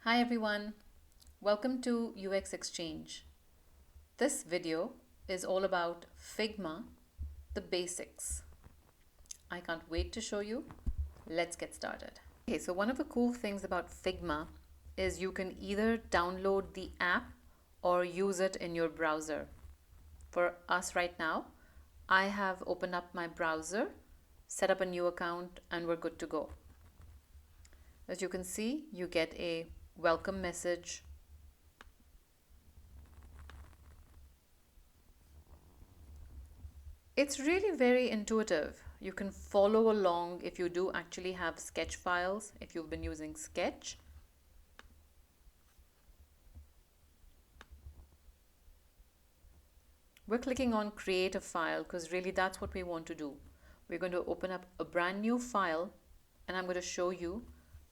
Hi everyone, welcome to UX Exchange. This video is all about Figma, the basics. I can't wait to show you. Let's get started. Okay, so one of the cool things about Figma is you can either download the app or use it in your browser. For us right now, I have opened up my browser, set up a new account, and we're good to go. As you can see, you get a welcome message. It's really very intuitive. You can follow along if you do actually have sketch files, if you've been using Sketch. We're clicking on create a file because really that's what we want to do. We're going to open up a brand new file and I'm going to show you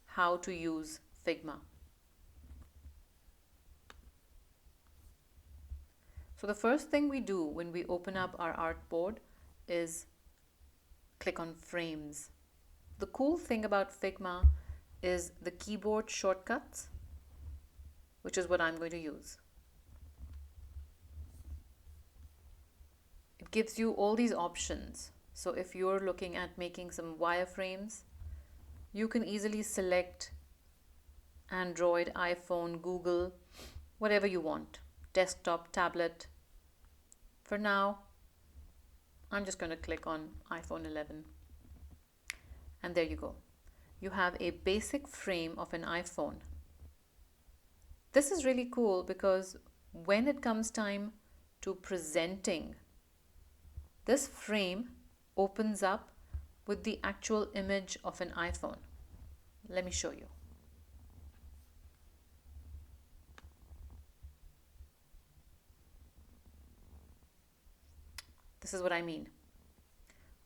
how to use Figma. So the first thing we do when we open up our artboard is click on frames. The cool thing about Figma is the keyboard shortcuts, which is what I'm going to use. It gives you all these options. So if you're looking at making some wireframes, you can easily select Android, iPhone, Google, whatever you want, desktop, tablet. For now, I'm just going to click on iPhone 11. And there you go. You have a basic frame of an iPhone. This is really cool because when it comes time to presenting, this frame opens up with the actual image of an iPhone. Let me show you. This is what I mean.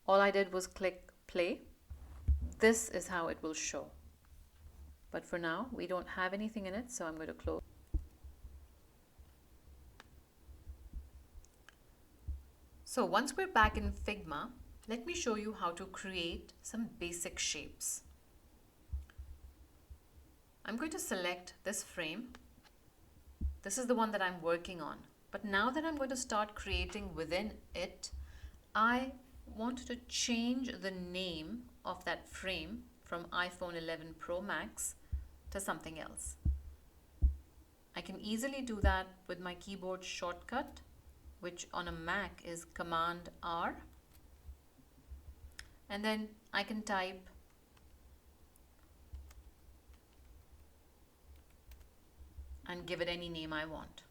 All I did was click play. This is how it will show. But for now, we don't have anything in it, so I'm going to close. So once we're back in Figma, let me show you how to create some basic shapes. I'm going to select this frame. This is the one that I'm working on. But now that I'm going to start creating within it, I want to change the name of that frame from iPhone 11 Pro Max to something else. I can easily do that with my keyboard shortcut, which on a Mac is Command R. And then I can type and give it any name I want.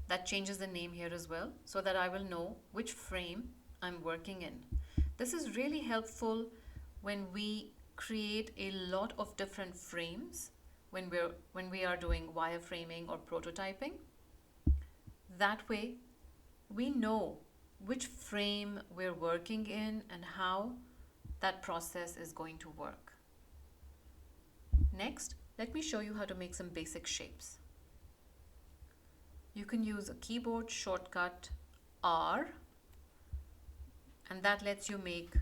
That changes the name here as well so that I will know which frame I'm working in. This is really helpful when we create a lot of different frames when we are doing wireframing or prototyping. That way we know which frame we're working in and how that process is going to work. Next, let me show you how to make some basic shapes. You can use a keyboard shortcut R, and that lets you make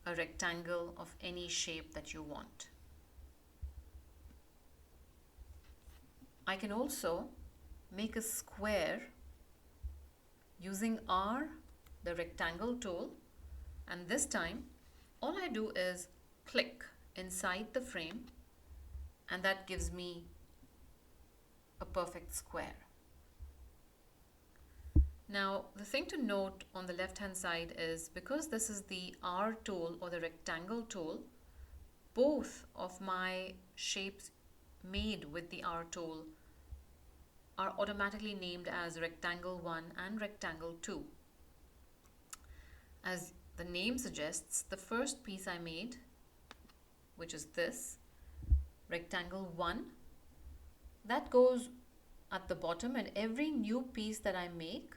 a rectangle of any shape that you want. I can also make a square using R, the rectangle tool, and this time all I do is click inside the frame and that gives me a perfect square. Now the thing to note on the left hand side is because this is the R tool or the rectangle tool, both of my shapes made with the R tool are automatically named as rectangle 1 and rectangle 2. As the name suggests, the first piece I made, which is this rectangle 1, that goes at the bottom, and every new piece that I make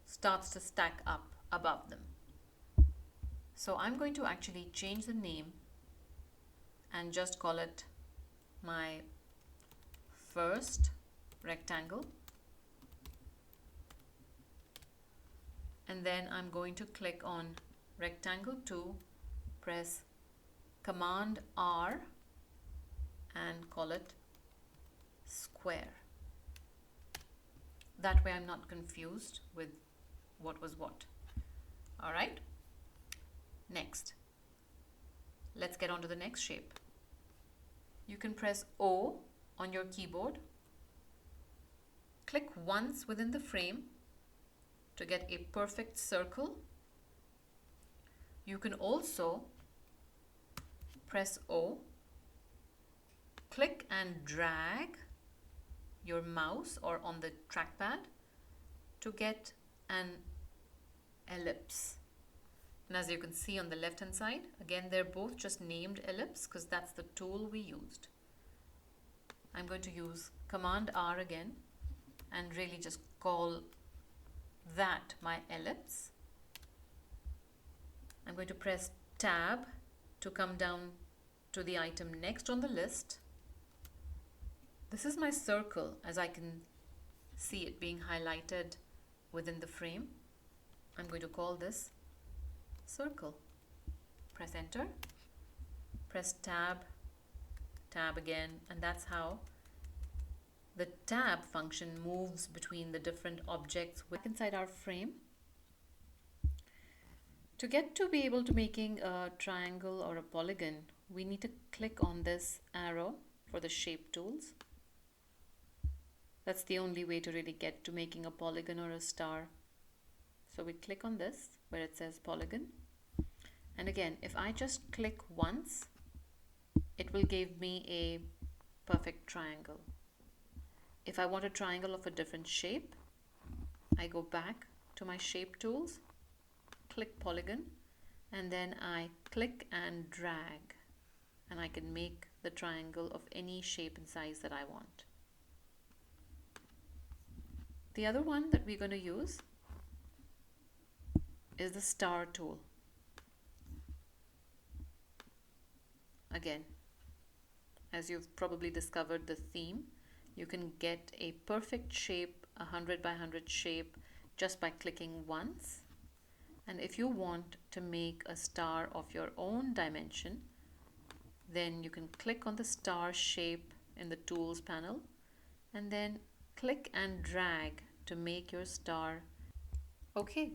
starts to stack up above them. So I'm going to actually change the name and just call it my first rectangle, and then I'm going to click on rectangle 2, press Command R and call it square. That way I'm not confused with what was what. All right. Next, let's get on to the next shape. You can press O on your keyboard. Click once within the frame to get a perfect circle. You can also press O, click and drag your mouse or on the trackpad to get an ellipse. And as you can see on the left hand side, again they're both just named ellipse because that's the tool we used. I'm going to use Command R again and really just call that my ellipse. I'm going to press Tab to come down to the item next on the list. This is my circle, as I can see it being highlighted within the frame. I'm going to call this circle. Press enter, press tab, tab again, and that's how the tab function moves between the different objects inside our frame. To get to be able to making a triangle or a polygon, we need to click on this arrow for the shape tools. That's the only way to really get to making a polygon or a star. So we click on this where it says polygon. And again, if I just click once, it will give me a perfect triangle. If I want a triangle of a different shape, I go back to my shape tools, click polygon, and then I click and drag, and I can make the triangle of any shape and size that I want. The other one that we're going to use is the star tool. Again, as you've probably discovered the theme, you can get a perfect shape, 100 by 100 shape, just by clicking once. And if you want to make a star of your own dimension, then you can click on the star shape in the tools panel and then click and drag to make your star. Okay,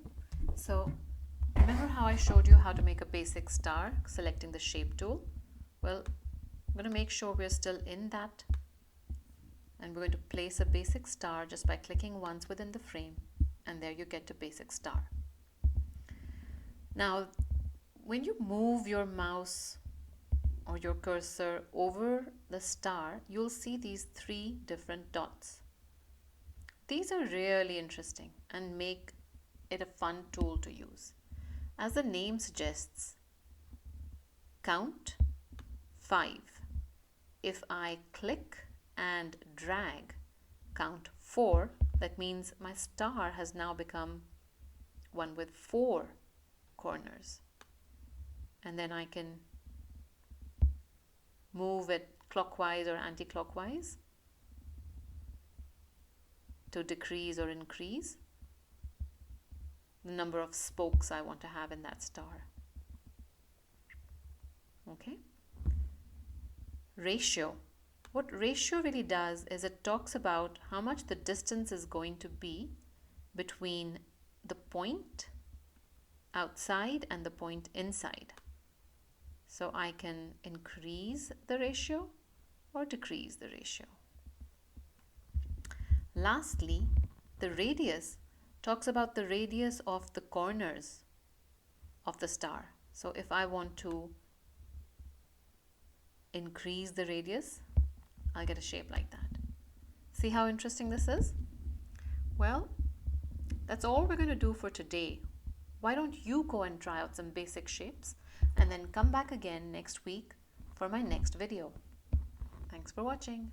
so remember how I showed you how to make a basic star selecting the shape tool? Well, I'm going to make sure we're still in that, and we're going to place a basic star just by clicking once within the frame, and there you get a basic star. Now, when you move your mouse or your cursor over the star, you'll see these 3 different dots. These are really interesting and make it a fun tool to use. As the name suggests, count 5. If I click and drag, count 4, that means my star has now become one with 4 corners. And then I can move it clockwise or anti-clockwise to decrease or increase the number of spokes I want to have in that star. Okay. Ratio. What ratio really does is it talks about how much the distance is going to be between the point outside and the point inside. So I can increase the ratio or decrease the ratio. Lastly, the radius talks about the radius of the corners of the star. So if I want to increase the radius, I'll get a shape like that. See how interesting this is? Well, that's all we're going to do for today. Why don't you go and try out some basic shapes and then come back again next week for my next video. Thanks for watching.